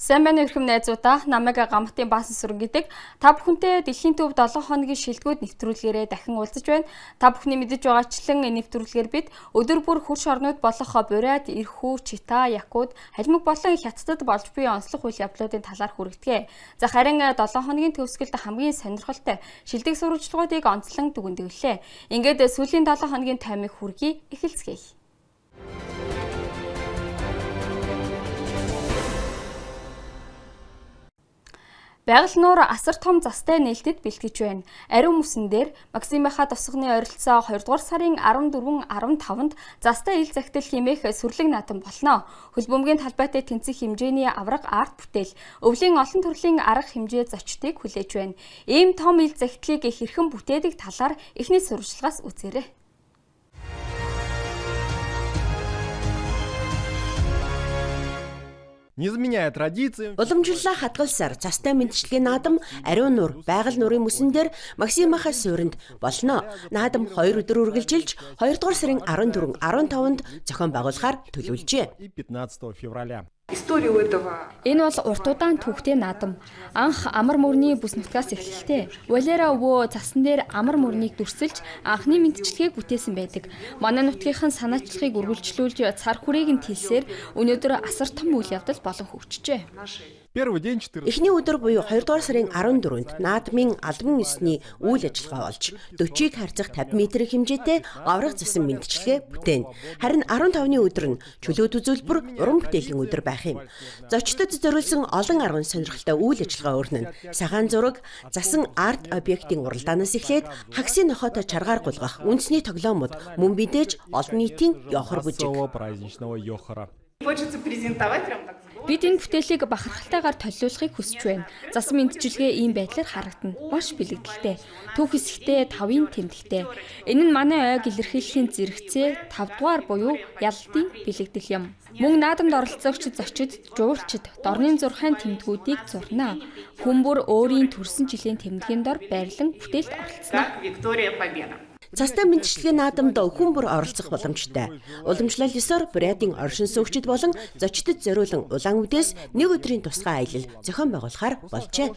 Сайн байна уу эрхэм найзуудаа. Намайг Гамтын Баасан сүрэн гэдэг. Та бүхэнтэй дэлхийн төв 7 хоногийн шилдэгүүд нэвтрүүлгээрээ дахин уулзаж байна. Та бүхний мэдэж байгаачлан энэ нэвтрүүлгээр бид өдөр бүр хөрш орнууд болох Бурят, Ирхүү, Чита, Якут, Халимаг болон Хятадд болж буй онцлог үйл явдлуудын талаар хүргэдэг. За харин 7 хоногийн төгсгөлд хамгийн сонирхолтой шилдэг сурвалжлагуудыг онцлон дүгндэглээ. Ингээд сүүлийн 7 хоногийн таймыг хүргэе, эхэлцгээе. Байгаль нуур асар том застай нээлтэд бэлтгэж байна. Ариун мөсөн дээр Максимынхаа тосгоны ойролцоо 2 дугаар сарын 14-15-нд застай ил захидал хэмээх сүрлэг наадам болно. Хөлбөмбөгийн талбайтай тэнцэх хэмжээний авраг арт бүтээл, өвлийн олон төрлийн арга хэмжээ зочдыг хүлээж байна. Ийм том ил захидлыг хэрхэн бүтээдэг талаар эхний сурвалжлагаас үзээрэй. Уламжлалаа хадгалсаар застай мэндчилгээ наадам ариун нуур байгаль нуурын мөсөн дээр Максимынхаа суурьнд болно. Наадам 2 өдөр үргэлжилж 2 дугаар сарын 14-15-нд зохион байгуулахаар төлөвлөжээ. Энэ бол урт удаан түүхтэй наадам. Анх амар мөрний бүс нутгаас эхэллээ. Валера өвөө засан дээр амар мөрнийг дүрсэлж анхны мэндчилгээг бүтээсэн байдаг. Манай нутгийнхын санаачлалыг үргэлжлүүлж цар хүрээг нь тийсээр өнөөдөр асар том үйл явдал болон хөгжижээ. Эхний өдөр буюу 2 дугаар сарын 14-нд наадмын албан ёсны үйл ажиллагаа болж 40-ыг харьцах 50 м хэмжээтэй авраг засан мэндчилгээ бүтээн. Харин 15-ны өдөр нь чөлөөт үзүүлбэр уран бүтээлийн өдөр байх юм. Зочдод зориулсан олон арган сонирхолтой үйл ажиллагаа өрнөн сагаан зураг, засан арт объектын уралдаанаас эхлээд хагсын нохойтой чаргаар гулгах үндэсний тоглоомод мөн бидээж олон нийтийн ёхор бүжиг. Бид энэ бүтээлийг бахархалтайгаар толиулахыг хүсэж байна. Засан мэндчилгээ ийм байдлаар харагдана. Маш бэлэгдэлтэй. Түүх хэсэгтээ 5-ын тэмдэгтэй. Энэ нь манай ойг илэрхийлэхийн зэрэгцээ 5 дугаар буюу ялалтын бэлэгдэл юм. Мөн наадамд оролцогч зочид, жуулчид дорны зурхайн тэмдгүүдийг зурнаа. Хүмүүр өөрийн төрсөн жилийн тэмдгийн дор байрлан бүтээлд оролцсноо. Застай мэндчилгээ наадамд хүн бүр оролцох боломжтой. Уламжлал ёсоор Бурятын оршин суугчид болон зочдод зориулан улаан үдээс нэг өдрийн тусгай аялал зохион байгуулахаар болжээ.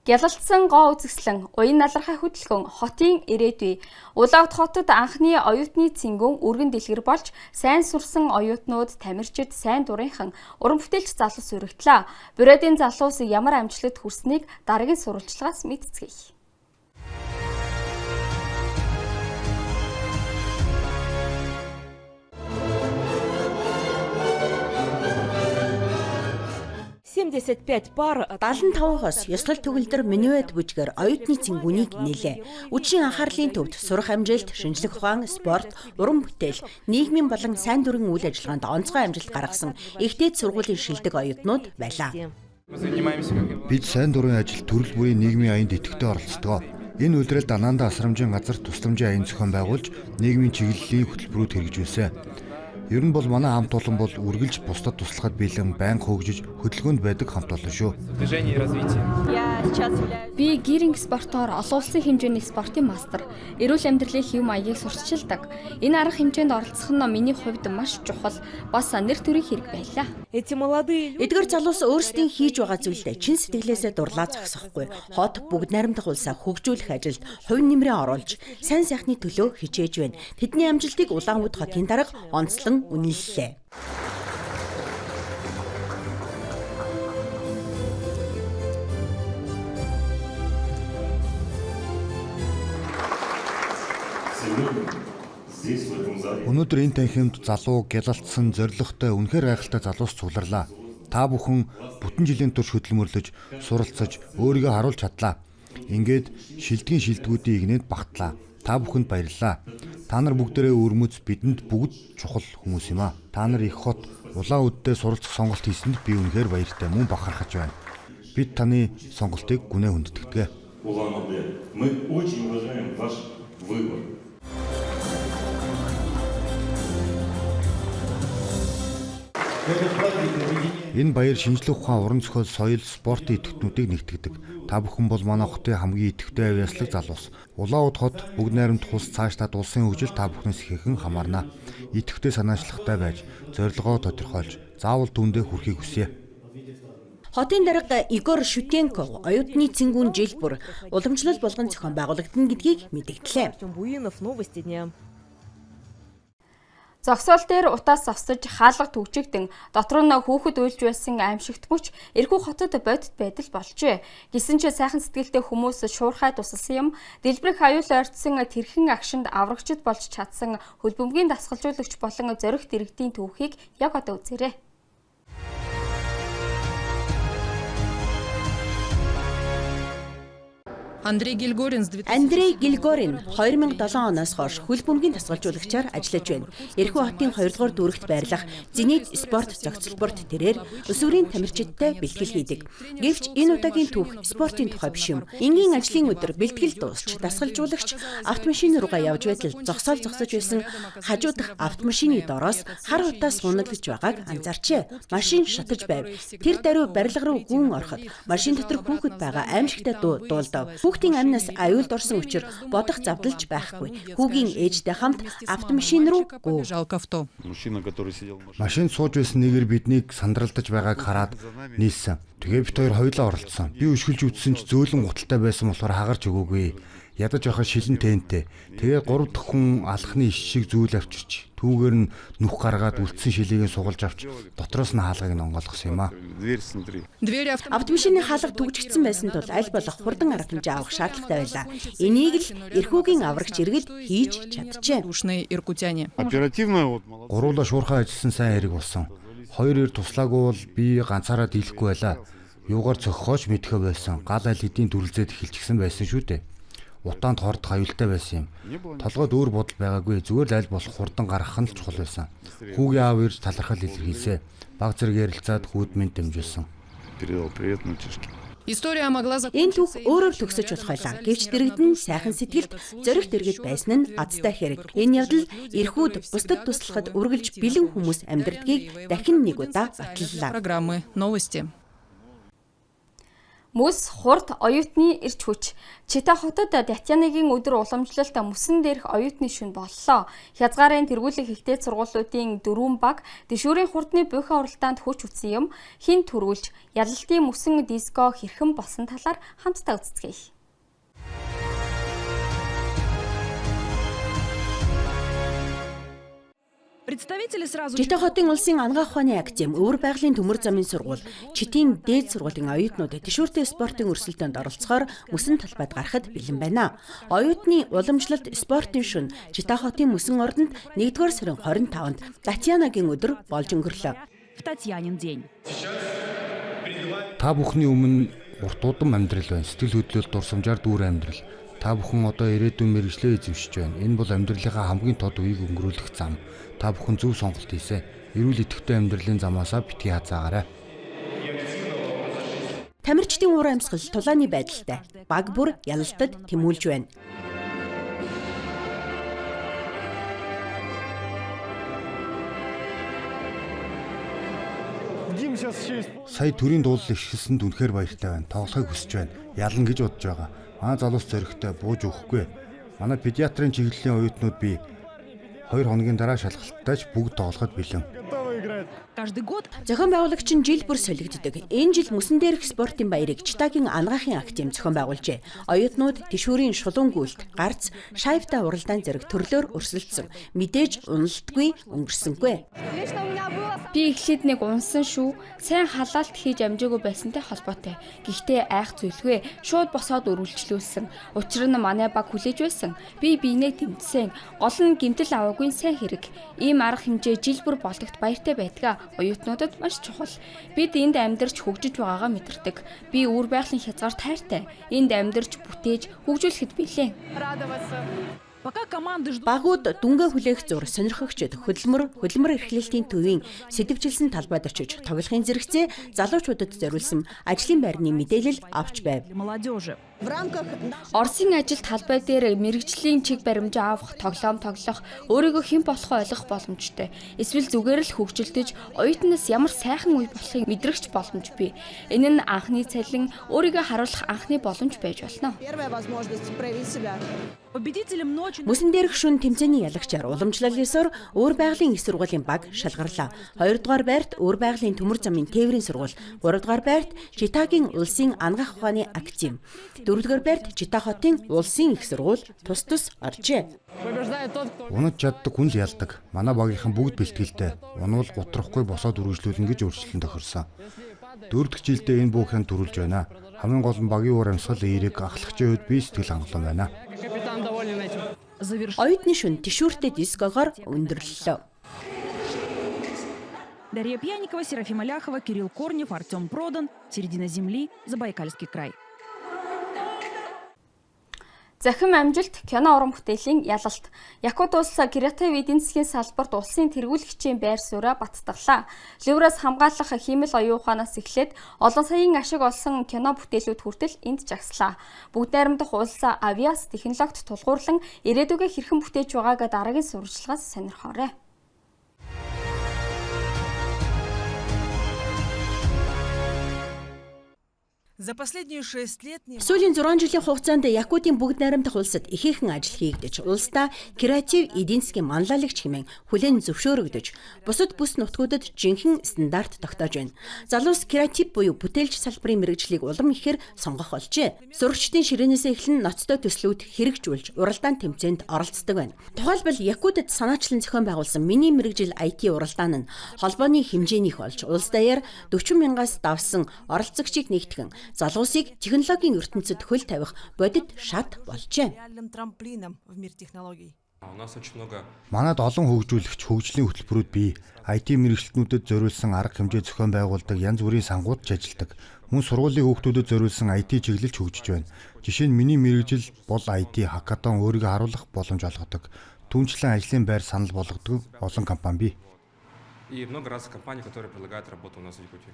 Гялалцсан гоо үзэсгэлэн, уян налархай хөдөлгөөн, хотын ирээдүй. Улаавт хотод анхны оюутны цэнгүүн өргөн дэлгэр болж, сайн сурсан оюутнууд тамирчид сайн дурынхан уран бүтээлч залуус өргөдлөө. Бурятын залуус ямар амжилт хүрснийг дараагийн сурвалжлагаас мэдцгээе. Бар 75 хос ёслол төгөлдөр минуэт бүжгээр оюутны цэнгүүнийг нээлээ. Үдшийн анхаарлын төвд сурах амжилт, шинжлэх ухаан, спорт, уран бүтээл, нийгмийн болон сайн дурын үйл ажиллагаанд онцгой амжилт гаргасан ихтэйд сургуулийн шилдэг оюутнууд байлаа. Бид сайн дурын ажил төрөл бүрийн нийгмийн аянд идэвхтэй оролцдог. Энэ үйлрэлд Анаанда асрамжийн газар тусламжийн аян зохион байгуулж, нийгмийн чиглэлийн хөтөлбөрүүд хэрэгжүүлсэн. Ер нь бол манай хамт олон бол үргэлж бусдад туслахад бэлэн байнга хөгжиж хөдөлгөөнд байдаг хамт олон шүү. Би гиринг спортоор олон улсын хэмжээний спортын мастер, эрүүл амьдралын хэв маягийг сурталчилдаг. Энэ арга хэмжээнд оролцох нь миний хувьд маш чухал, бас нэр төрийн хэрэг байлаа. Эдгээр залуус өөрсдийн хийж байгаа зүйлдээ чин сэтгэлээсээ дурлаа зогсохгүй. Хот бүгд найрамдах улсаа хөгжүүлэх ажилд хувь нэмрээ оруулж, сайн сайхны төлөө хичээж байна. Тэдний амжилтыг Улаанбаатар хотын дарга онцлон үнэллээ. Өнөөдөр энэ танхимд залуу гялалцсан зоригтой үнэхээр гайхалтай залуус цугларлаа. Та бүхэн бүтэн жилийн турш хөдөлмөрлөж, суралцаж, өөрийгөө харуулж чадлаа. Ингээд шилдгийн шилдэгүүдийн игнэд багтлаа. Та бүхэнд баярлалаа. Та нар бүгдээрээ өрмөц бидэнд бүгд чухал хүмүүс юм аа. Та нар их хот улаан үддээ суралцах сонголт хийсэнд би үнэхээр баяртай, мөн бахархаж байна. Бид таны сонголтыг гүнээ хүндэтдэг. Энэ баяр шинжлэх ухаан, уран зохиол, соёл, спортын идэвхтнүүдийг нэгтгэдэг. Та бүхэн бол манай хотын хамгийн идэвхтэй авьяаслаг залуус. Улаануд хот бүгд найрамдах улс цаашдаа улсын хөгжил та бүхнээс ихэхэн хамаарна. Идэвхтэй санаачлагтай байж, зорилгоо тодорхойлж, заавал түүндээ хүрэхийг хүсье. Хотын дарга Игор Шутенков оюутны цэнгүүн жил бүр уламжлал болгон зохион байгуулагдана гэдгийг мэдгдлээ. Зогсоол дээр утаас завсаж хаалга түгжигдэн дотор нь хүүхэд уйлж байсан аимшигт мөч эрхүү хотод бодит байдал болжээ. Гэсэн ч сайхан сэтгэлтэй хүмүүс шуурхай тусалсан юм. Дэлбэрэх аюул ойртсон тэрхэн агшинд аврагчд болж чадсан хөлбөмбөгийн дасгалжуулагч болон зоригт иргэдийн түүхийг яг одоо үзээрэй. Андрей Гилгорин 2007 оноос хойш хөлбөмбөгийн тасгалжуулагчаар ажиллаж байна. Эрхүү хотын 2 дугаар дүүрэгт байрлах Зенит спорт зохицолборт тэрээр өсвөрийн тамирчидтай бэлтгэл хийдэг. Гэвч энэ удаагийн түүх спортын тухай биш юм. Энгийн ажлын өдөр бэлтгэл дуусч тасгалжуулагч автомашин руугаа явж байтал зогсоож байсан хажуудах автомашины доороос хар хутаас сунаглаж байгааг анзаарчээ. Машин шатаж байв. Тэр даруй барилга руу гүн ороход машин дотор хүүхэд байгаа аимшигтай дуулдав. Хүүхдийн амнаас аюулд орсон учраас бодох завдалж байхгүй. Хүүгийн ээжтэй хамт автомашин руу гув. Машинд сууж байсан нэгээр биднийг сандралдаж байгааг хараад нийлсэн. Тэгээ бид хоёр хоёулаа оролцсон. Би өшгөлж үтсэн ч зөөлөн гуталтай байсан болохоор хагарч өгөөгүй. Ядаж байхад шилэн тэнтэй. Тэгээ 3 дахь хүн алхны иш шиг зүйл авчирч түүгээр нь нүх гаргаад үлдсэн шилийг сугалж авч дотроос нь хаалгыг нь онгойлгосон юм а. Автомашины хаалга түгжигдсэн байсан тул аль болох хурдан арга хэмжээ авах шаардлагатай байлаа. Энийг л эрхүүгийн аврагч иргэд хийж чадчихэ. Гуруула шуурхай ажилласан сайн хэрэг болсон. Хоёр ир туслаагүй бол би ганцаараа дийлэхгүй байлаа. Юугаар цохихооч мэдхэ байсан. Гал аль хэдийн дүрлзээд эхэлчихсэн байсан шүү дээ. Утаанд хордох аюултай байсан юм. Толгойд өөр бодол байгаагүй. Зүгээр л аль болох хурдан гаргах нь л чухал байсан. Хүүгийн аав ирж талархал илэрхийлсэ. Баг зэрэг ярилцаад хүүдмэнд дэмжүүлсэн. Энэ түүх өөрөөр төгсөж болох байлаа. Гэвч дэрэгдэн сайхан сэтгэлд зоригт иргэд байсан нь азтай хэрэг. Энэ явдал эрхүүд бусдад туслахад үргэлж бэлэн хүмүүс амьдрдгийг дахин нэг удаа баталлаа. Мөс хурд оюутны ирч хүч. Чита хотод Татьянагийн өдөр уламжлалт мөсөн дээрх оюутны шөнө боллоо. Хязгаарын тэргүүлэх ихтэй сургуулиудын 4 баг дэшүүрийн хурдны буйхан уралдаанд хүч үтсэн юм. Хин төрүүлж ялалтын мөсөн диско хэрхэн болсон талаар хамтдаа үздэцгээе. Чита хотын улсын ангаах ухааны академи, өвөр байгалийн төмөр замын сургууль, Читийн дээд сургуулийн оюутнууд тэшүүртэй спортын өрсөлдөөнд оролцохоор мөсөн талбайд гарахад бэлэн байна. Оюутны уламжлалт спортын шөнө Чита хотын мөсөн ордонд 1-р сарын 25-нд Татьянагийн өдөр болж өнгөрлөө. Та бүхний өмнө урт удам амьдрал байна. Сэтгэл хөдлөл дурсамжаар дүүрэн амьдрал. Та бүхэн одоо ирээдүйн мэргэжлээ эзэмшиж байна. Энэ бол амьдралынхаа хамгийн тод үеийг өнгөрүүлэх зам. Та бүхэн зөв сонголт хийсэ. Эрүүл идэвхтэй амьдралын замаасаа битгий хазаагаарай. Тамирчдын уур амьсгал тулааны байдалтай. Баг бүр ялалтад тэмүүлж байна. Сая төрийн дуулал ихшилсэнд үнэхээр баяртай байна. Тоглохыг хүсэж байна. Ялна гэж бодож байгаа. Манай залуус зоригтой бууж өгөхгүй. Манай педиатрийн чиглэлийн оюутнууд би 2 хоногийн дараа шалгалтайч бүгд тоглоход бэлэн. Зохион байгуулагч нь жил бүр солигддог. Энэ жил мөсөн дээрх спортын баярыг Читагийн ангаахын академи зохион байгуулжээ. Оюутнууд тэшүүрийн шулуун гүйлт, гарц, шайвтай уралдаан зэрэг төрлөөр өрсөлдсөн. Мэдээж уналтгүй, өнгөрсөнгүй. Би эхлээд нэг унсан шүү. Сайн халаалт хийж амжаагүй байсантай холбоотой. Гэхдээ айх зүйлгүй. Шууд босоод өрүүлжлүүлсэн. Учир нь манай баг хүлээж байсан. Би биенээ тэмцсэн. Гол нь гэмтэл аваагүй сайн хэрэг. Ийм арга хэмжээ жил бүр болдогт баяртай байдаг. Оюутнуудад маш чухал. Бид энд амьдарч хөгжиж байгаагаа мэдэрдэг. Би үр байгалийн хязгаар тайртай. Энд амьдарч бүтээж хөгжүүлэхэд билээ. Багууд дүнгээ хүлээх зур сонирхогчд хөдөлмөр эрхлэлтийн төвийн сэтвчилсэн талбайд очиж тоглохын зэрэгцээ залуучуудад зориулсан ажлын байрны мэдээлэл авч байв. Оросын ажил талбай дээр мэрэгжлийн чиг баримжаа авах, тоглоом тоглох, өөрийгөө хэн болохоо ойлгох боломжтой. Эсвэл зүгээр л хөгжилдөж, оюутнаас ямар сайхан үе болохыг мэдрэгч боломж бий. Энэ нь анхны цалин, өөрийгөө харуулах анхны боломж байж болно. Мөсөн дээрх шүн тэмцээний ялагчаар уламжлал ёсоор өөр байгалийн их сургуулийн баг шалгарлаа. 2 дугаар байрт өөр байгалийн төмөр замын тээврийн сургууль, 3 дугаар байрт Читагийн улсын анагаах ухааны академи, 4 дугаар байрт Чита хотын улсын их сургууль тус оржээ. Унаж чаддаг хүн л ялдаг. Манай багийнхан бүгд бэлтгэлтэй. Унвал гутрахгүй босоод үргэлжлүүлнэ гэж өөрчлөлт тохирсон. 4 дахь жилдээ энэ бүхэн төрүүлж байна. Хамгийн гол нь багийн уур амьсгал эерэг ахлагчийн үед би сэтгэл хангалуун байна. Оюутны шүн тишүүртэй дискогоор өндөрлөлөө. Дарья Пьяникова, Серафима Ляхова, Кирилл Корнев, Артем Продан. Середина земли, Забайкальский край. Захим амжилт кино уран бүтээлийн ялалт. Якут улс креатив эдийн засгийн салбарт улсын тэргүүлэгчийн байр сууриа баттгалаа. Ливраас хамгаалах хиймэл оюун ухаанаас эхлээд олон саяын ашиг олсон кино бүтээлүүд хүртэл энд жагслаа. Бүгд найрамдах улс авиас технологид тулгуурлан ирээдүгээ хэрхэн бүтээж байгааг дараагийн сурвалжлагаас сонирхоорой. Сүүлийн 6 жилийн хугацаанд Якутийн бүгд найрамдах улсад ихээхэн ажил хийгдэж, улсдаа креатив эдийн засгийн манлайлагч хэмээн хүлээн зөвшөөрөгдөж, бусад бүс нутгуудад жинхэнэ стандарт тогтоож байна. Залуус креатив буюу бүтээлч салбарын мэрэгжлийг улам ихээр сонгох болжээ. Сурагчдын ширээнээс эхлэн ноцтой төслүүд хэрэгжүүлж, уралдаан тэмцээнд оролцдог байна. Тухайлбал Якутад санаачлан зохион байгуулсан миний мэрэгжил IT уралдаан нь холбооны хэмжээнийх болж, улс даяар 40 мянгаас давсан оролцогчийг нэгтгэн залуусыг технологийн ертөнцид хөл тавих бодит шат болжээ. Манайд олон хөгжүүлэгч, хөгжлийн хөтөлбөрүүд бий. IT мэрэгчлэтнүүдэд зориулсан арга хэмжээ зохион байгуулдаг янз бүрийн сангуудч ажилладаг. Мөн сургуулийн хүүхдүүдэд зориулсан IT чиглэлч хөгжиж байна. Жишээ нь миний мэрэгжил бол IT хакатон өөрийгөө харуулах боломж олгодог. Түүнчлэн ажлын байр санал болгодог олон компани бий. И много раз компаний, которые предлагают работу у нас в Якутии.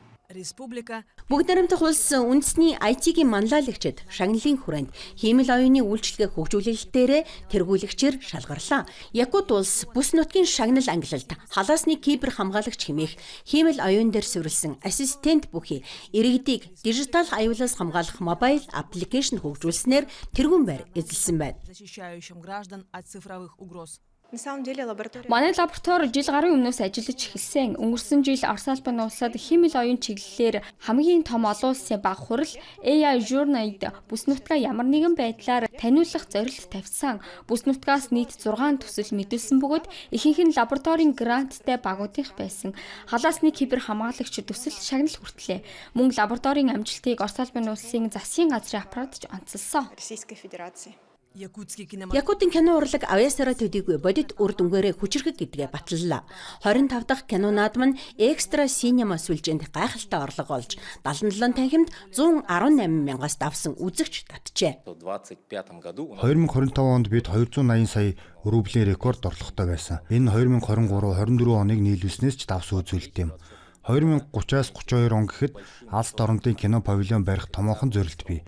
Бүгд найрамдах улс үндэсний IT-гийн манлайлагчид шагналын хүрээнд хиймэл оюуны үйлчлэгээ хөгжүүлэлтээрээ тэргүүлэгчээр шалгарлаа. Якут улс бүс нутгийн шагнал ангилалд халаасны кибер хамгаалагч хэмээх хиймэл оюун дээр суурилсан ассистент бүхий иргэдийг дижитал аюулаас хамгаалах мобайл аппликейшн хөгжүүлснээр тэргүүн байр эзэлсэн байна. Манай лаборатори жил гарын өмнөөс ажиллаж эхэлсэн. Өнгөрсөн жил Орос улсын улсад хиймэл оюун чиглэлээр хамгийн том олон улсын баг хурал AI Journey-д бүс нутгаа ямар нэгэн байдлаар таниулах зорилт тавьсан. Бүс нутгаас нийт 6 төсөл мэдүүлсэн бөгөөд ихэнх нь лабораторийн гранттай багуудынх байсан. Халаасны кибер хамгаалагч төсөл шагнал хүртлээ. Мөн лабораторийн амжилтыг Орос улсын засгийн газрын аппаратч онцолсон. Якутын кино урлаг авьяасаараа төдийгүй бодит үр дүнгээрээ хүчрхэг гэдгээ батлалаа. 25 дахь кино наадам нь экстра синема сүлжээнд гайхалтай орлого олж 77 танхимд 118 мянгаас давсан үзэгч татжээ. 2025 онд бид 280 сая рублийн рекорд орлоготой байсан. Энэ 2023-24 оныг нийлүүлснээс ч давс үзүүлэлт юм. 2030-аас 32 он гэхэд Алс дорнодын кино павильон барих томоохон зорилт бий.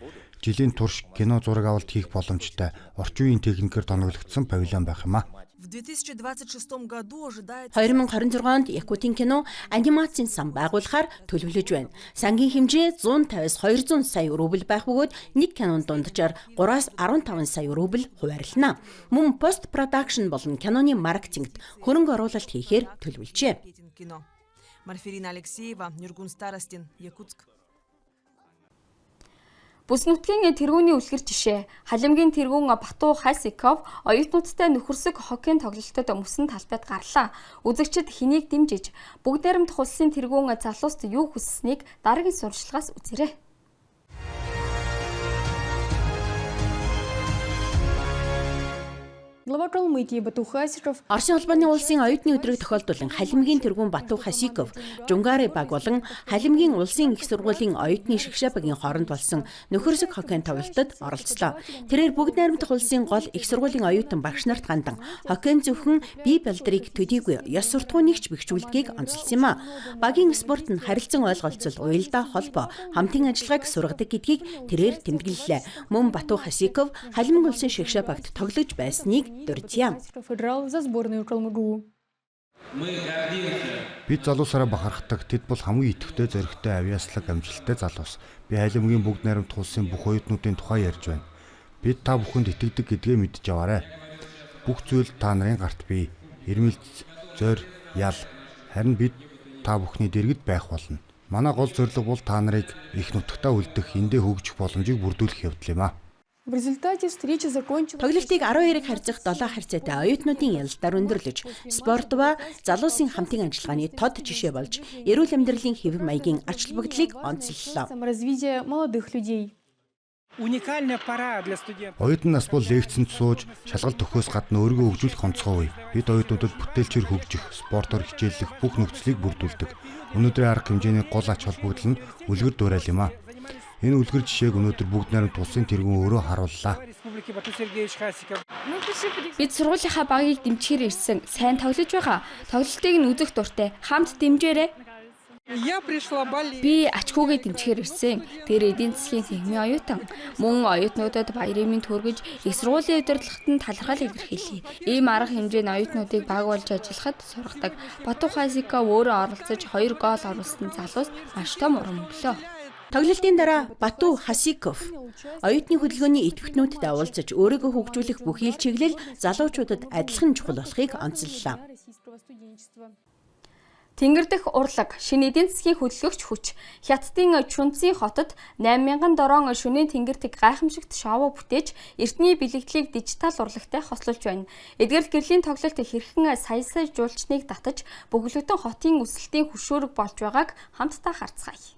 Жилийн турш кино зураг авалт хийх боломжтой орчин үеийн техникээр тоноглогдсон павильон байх юм а. 2026 онд Якутын кино анимацийн сан байгуулахаар төлөвлөж байна. Сангийн хэмжээ 150-аас 200 сая рубль байх бөгөөд нэг кинонд дунджаар 3-аас 15 сая рубль хуваарлана. Мөн пост продакшн болон киноны маркетингт хөрөнгө оруулалт хийхээр төлөвлөжээ. Марфирина Алексеева, Нюргун Старостин, Якутск. Бүс нутгийн тэргүүний үлгэр жишээ. Халимгийн тэргүүн Батуу Хасиков оюутнуудтай нөхөрсөг хоккейн тоглолтод мөсөн талбайд гарлаа. Үзэгчид хэнийг дэмжиж, бүгд найрамдах улсын тэргүүн залууст юу хүссэнийг дараагийн сурвалжлагаас үзээрэй. Оросын холбооны улсын оюутны өдрийг тохиолдуулан Халимгийн тэргүүн Бату Хасиков, Жунгари баг болон Халимгийн улсын их сургуулийн оюутны шигшээ багийн хооронд болсон нөхөрсөг хоккейн тоглолтод оролцлоо. Тэрээр бүгд найрамдах улсын гол их сургуулийн оюутан багш нарт хандан хоккейн зөвхөн бие балдрыг төдийгүй ёс суртахууныг ч бэхжүүлдгийг онцлсан юм а. Багийн спорт нь харилцан ойлголцол, уялдаа холбоо, хамтын ажиллагааг сургадаг гэдгийг тэрээр тэмдэглэлээ. Мөн Бату Хасиков Халимгийн улсын шигшээ багт тоглож байсныг дурдъя. Бид залуусаараа бахархдаг тэд бол хамгийн идэвхтэй зоригтой авиаслаг амжилттай залуус. Би Халимгийн бүгд найрамдах улсын бүх оюутнуудын тухай ярьж байна. Бид та бүхэнд итгэдэг гэдгээ мэдж аваарай. Бүх зүйл та нарын гарт бий. Ирмэлц, зор, ял. Харин бид та бүхний дэргэд байх болно. Манай гол зорилго бол та нарыг их нутагтаа үлдэх, эндээ хөгжих боломжийг бүрдүүлэх явдал юм а. Тоглолтыг 12-ыг харьцах 7 харьцаатай оюутнуудын ялалтаар өндөрлөж, спорт ба залуусын хамтын ажиллагааны тод жишээ болж, эрүүл амьдралын хэв маягийн ач холбогдлыг онцлоллоо. Оюутан нас бол лекцэнд сууж, шалгалт өгөхөөс гадна өөрийгөө хөгжүүлэх онцгой үе. Бид оюутнуудад бүтээлчээр хөгжих, спортоор хичээллэх бүх нөхцөлийг бүрдүүлдэг. Өнөөдрийн арга хэмжээний гол ач холбогдол нь үлгэр дуурайл юм а. Энэ үлгэр жишээг өнөөдөр бүгд найрамд улсын тэргүүн өөрөө харууллаа. Бид сургуулийнхаа багийг дэмжихээр ирсэн. Сайн тоглож байгаа. Тоглолтыг нь үзэх дуртай. Хамт дэмжээрэй. Би ачхүүгээ дэмжихээр ирсэн. Тэр эдийн засгийн техникийн оюутан. Мөн оюутнуудад баярын мэнд хүргэж, их сургуулийн удирдлагад нь талархал илэрхийлье. Ийм арга хэмжээний оюутнуудыг баг болж ажиллахад сургадаг. Бату Хасиков өөрөө оролцож 2 гол оруулсан залуус маш том урам өглөө. Тоглолтын дараа Бату Хасиков оюутны хөдөлгөөний идэвхтнүүдтэй уулзаж өөрийгөө хөгжүүлэх бүхий л чиглэл залуучуудад адилхан чухал болохыг онцллоо. Тэнгэр дэх урлаг, шинэ эдийн засгийн хөдөлгөгч хүч, Хятадын Чунцын хотод 8,000 дорон шөнийн тэнгэртэг гайхамшигт шоу бүтээж, эртний бэлэгдлийг дижитал урлагтай хослуулж байна. Эдгээр гэрлийн тоглолт хэрхэн саясаа жуулчныг татаж, бөглөтөн хотын өсөлтийн хөшөөрөг болж байгааг хамтдаа харцгаая.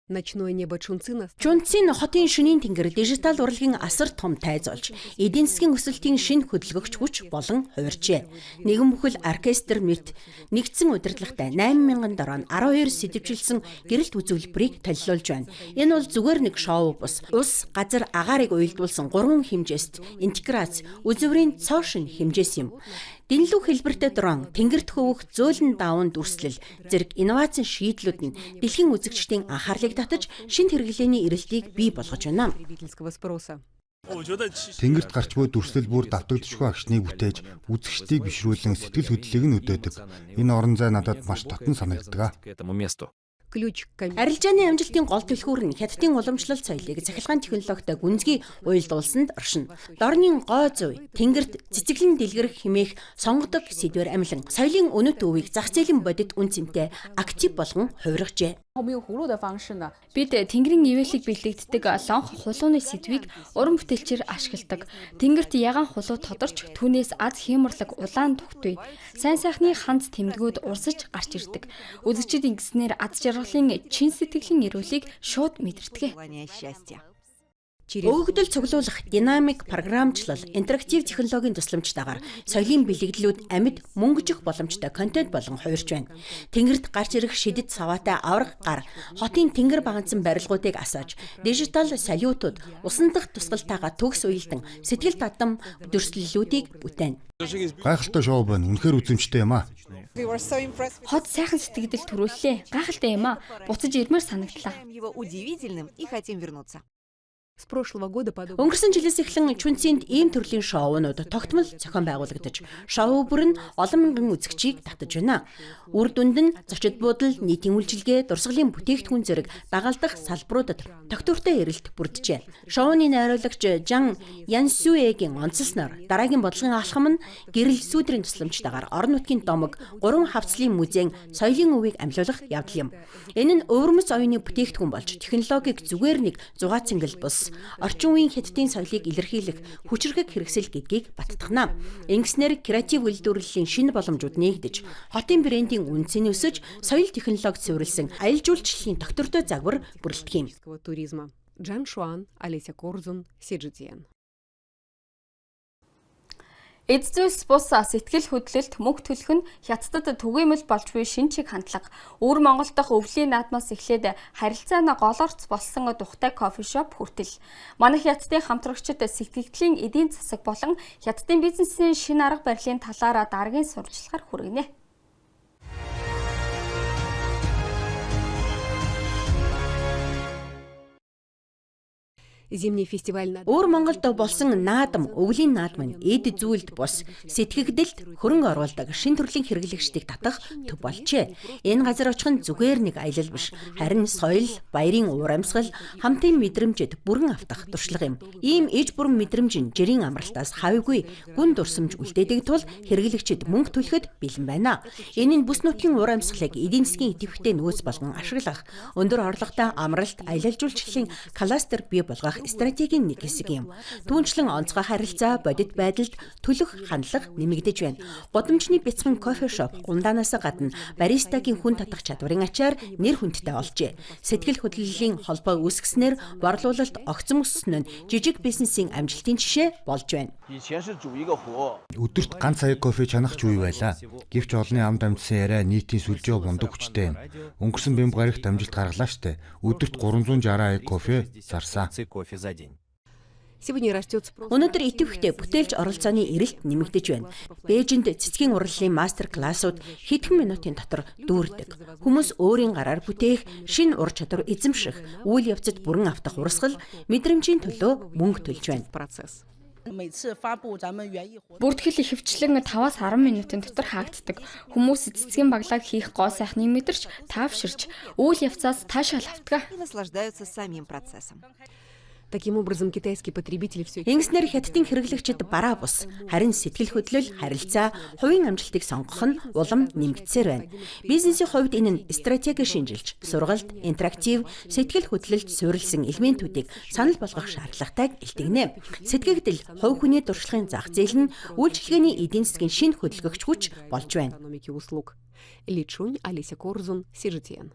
Чунцын хотын шөнийн тэнгэр дижитал урлагийн асар том тайз болж, эдийн засгийн өсөлтийн шинэ хөдөлгөгч хүч болон хувиржээ. Нэгэн бүхэл оркестр мэт нэгдсэн удирдлагатай 8,000 дороо 12 сэдвжилсэн гэрэлт үзүүлбэрийг толилуулж байна. Энэ бол зүгээр нэг шоу бус. Ус, газар, агаарыг уялдуулсан 3 хэмжээст интеграц, үзүүрийн цоошин хэмжээс юм. Дэнлүү хэлбэртэй дрон, тэнгэрт хөвөх зөөлөн даван дүрслэл зэрэг инновацийн шийдлүүд нь дэлхийн үзэгчдийн анхаарлыг татаж, шинэ хэрэглээний эрэлтийг бий болгож байна. Тэнгэрт гарч буй дүрслэл бүр давтагдчихгүй агшныг бүтээж, үзэгчдийг бишрүүлэн сэтгэл хөдлөлийг нь өдөөдөг. Энэ орон зай надад маш татан санагддаг. Арилжааны амжилтын гол түлхүүр нь Хятадын уламжлалт соёлыг цахилгаан технологитой гүнзгий уялдуулсанд оршино. Дорны гой зүй, тэнгэрт цэцэглэн дэлгэрэх хэмээх сонгодог сэдвэр амилан соёлын өнөт өвийг зах зээлийн бодит үн цэнтэй актив болгон хувиргажээ. Бид тэнгэрийн ивэлийг бэлэгддэг лонх хулууны сэдвийг уран бүтээлчээр ашигладаг. Тэнгэрт ягаан хулуу тодорч түүнээс аз хиймэрлэг улаан тухтуй. Сайн сайхны ханц тэмдгүүд урсаж гарч ирдэг. Үзэгчид ингэснээр аз жаргалын чин сэтгэлийн эрүүлийг шууд мэдэрдэг. Өөгдөл цуглуулах, динамик програмчлал, интерактив технологийн тусламжтайгаар соёлын бэлэгдлүүд амьд мөнгөжих боломжтой контент болон хувирч байна. Тэнгэрт гарч ирэх шидэт саваатай авраг гар, хотын тэнгэр багансан барилгуудыг асааж, дижитал салютууд, усан дахь тусгалтайгаа төгс уялдан сэтгэл татам дүрслэлүүдийг бүтээн. Гайхалтай шоу байна. Үнэхээр үзэмжтэй юм а. Хот сайхан сэтгэл төрүүллээ. Гайхалтай юм а. Буцаж ирмээр санагдлаа. Өнгөрсөн жилээс эхлэн Чунцинд ийм төрлийн шоунууд тогтмол зохион байгуулагдаж, шоу бүр нь олон мянган үзэгчийг татаж байна. Үр дүнд нь зочид буудал, нийтийн үйлчилгээ, дурсгалын бүтээгдэхүүн зэрэг дагалдах салбаруудад тогтвортой эрэлт бүрджээ. Шоуны найруулагч Жан Янсюэгийн онцлсноор дараагийн бодлогын алхам нь гэрэл сүүдрийн тусламжтайгаар орон нутгийн домог 3 хавцлын музейн соёлын өвийг амлиулах явдал юм. Энэ нь өвөрмөц оюуны бүтээгдэхүүн болж технологиг зүгээр нэг зугаа цэнгэл бус бус, орчин үеийн хятадын соёлыг илэрхийлэх хүчирхэг хэрэгсэл гэдгийг баттгана. Ингэснээр креатив үйлдвэрлэлийн шинэ боломжууд нээгдэж, хотын брендийн үнцэн өсөж, соёл технологид суурилсан аялал жуулчлалын доктортой загвар бүрэлдэх юм. Туризма. Жан Шуан, Олеся Корзун, CGTN. Эд зүйлс бус сэтгэл хөдлөлт мөнгө төлөх нь хятадд түгээмэл болж буй шинэ чиг хандлага. Өвөр Монгол дахь өвлийн наадмаас эхлээд харилцааны голорц болсон тухтай кофе шоп хүртэл. Манайх хятадын хамтрагчид сэтгэгдлийн эдийн засаг болон хятадын бизнесийн шинэ арга барилын талаар дараагийн сурвалжлагаар хүргэнэ. Зимний фестиваль на Өвөр Монголд болсон наадам, өвлийн наадам нь эд зүйлд бус сэтгэгдэлд хөрөнгө оруулдаг шин төрлийн хэрэглэгчдийг татах төв болжээ. Энэ газар очих нь зүгээр нэг аялал биш, харин соёл, баярын уур амьсгал, хамтын мэдрэмжэд бүрэн автах туршлага юм. Ийм иж бүрэн мэдрэмж нь жирийн амралтаас хавьгүй гүн дурсамж үлдээдэг тул хэрэглэгчид мөнгө төлөхөд бэлэн байна. Энэ нь бүс нутгийн уур амьсгалыг эдийн засгийн идэвхтэй нөөц болгон ашиглах, өндөр орлоготой амралт, аялал жуулчлалын кластер бий болгох стратегийн нэг хэсэг юм. Түүнчлэн онцгой харилцаа, бодит байдалд төлөх хандлага нэмэгдэж байна. Гудамжны бяцхан кофе шоп гундаанаас гадна баристагийн хүн татах чадварын ачаар нэр хүндтэй олжээ. Сэтгэл хөдлөлийн холбоо үүсгэснээр борлуулалт огцом өссөн нь жижиг бизнесийн амжилтын жишээ болж байна. Өдөрт ганц аяг кофе чанах ч үе байлаа. Гэвч олонний амд амьдсан яриа нийтийн сүлжээ мундаг хүчтэй юм. Өнгөрсөн бямб гарагт амжилт гаргалаа штэ. Өдөрт 360 аяг кофе зарсан. Сегодня растет спрос. Өнөөдөр идэвхтэй бүтээлч оролцооны эрэлт нэмэгдэж байна. Бээжинд цэцгийн урлалын мастер-классууд хэдхэн минутын дотор дүүрдэг. Хүмүүс өөрийн гараар бүтээх, шинэ ур чадвар эзэмших, үйл явцад бүрэн автах урсгал, мэдрэмжийн төлөө мөнгө төлж байна. Процесс. Бүртгэл ихэвчлэн 5-10 минутын дотор хаагддаг. Хүмүүс цэцгийн баглааг хийх гоо сайхныг мэдэрч, таавширч, үйл явцаас таашаал автдаг. И наслаждаются самим процессом. Таким образом, китайские потребители все Ингэснээр хятадын хэрэглэгчид бараа бус, харин сэтгэл хөдлөл, харилцаа, хувийн амжилтыг сонгох нь улам нэмэгдсээр байна. Бизнесийн хувьд энэ нь стратеги шинжилж, сургалт, интерактив, сэтгэл хөдлөлд суурилсан элементүүдийг санал болгох шаардлагатайг илтгэнэ. Сэтгэгдэл, хувь хүний туршлагын зах зээл нь үйлчилгээний эдийн засгийн шинэ хөдөлгөгч хүч болж байна. экономики услуг. Ли Чунь, Олеся Корзун, CGTN.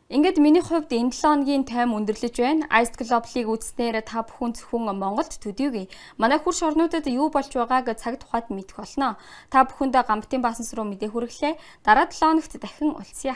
Ингээд миний хувьд энэ 7 хоногийн тайм өндөрлөж байна. Ice Global-ыг үзснээр та бүхэн зөвхөн Монголд төдийгүй манай хурш орнуудад юу болж байгааг цаг тухайд мэдэх болно. Та бүхэнд гамтын баасан руу мэдээ хүргэлээ. Дараа 7 хоногт дахин уулзъя.